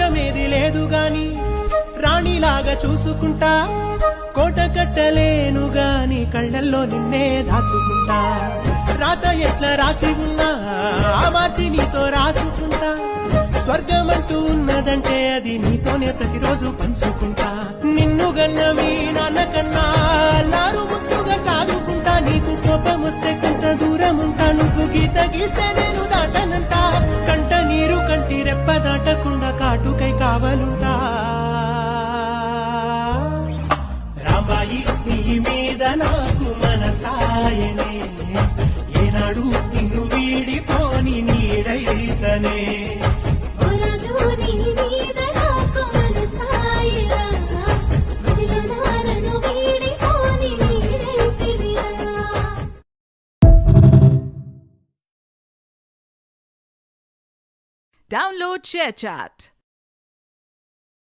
రాజ్యమేది లేదు గాని రాణిలాగా చూసుకుంటా, కోట కట్టలేను గాని కళ్ళల్లో నిన్నే దాచుకుంటా. రాత ఎట్లా రాసి ఉన్నా ఆ మార్చి నీతో రాసుకుంటా. స్వర్గమంటూ ఉన్నదంటే అది నీతోనే ప్రతిరోజు పంచుకుంటా. నిన్ను గన్న మీ నాన్న కన్నా అల్లారు ముద్దుగా సాదుకుంటా. నీకు కోపం వస్తే కొంత దూరం ఉంటా, నువ్వు గీత గీస్తే నేను దాటనంటా. కంట నీరు కంటి రెప్ప దాటకుండా కాటుకై కావలుంటా. రాంబాయి నీ మీద నాకు మనసాయనే, ఏనాడు నిన్ను వీడిపోని నీడైతనే. Download ShareChat.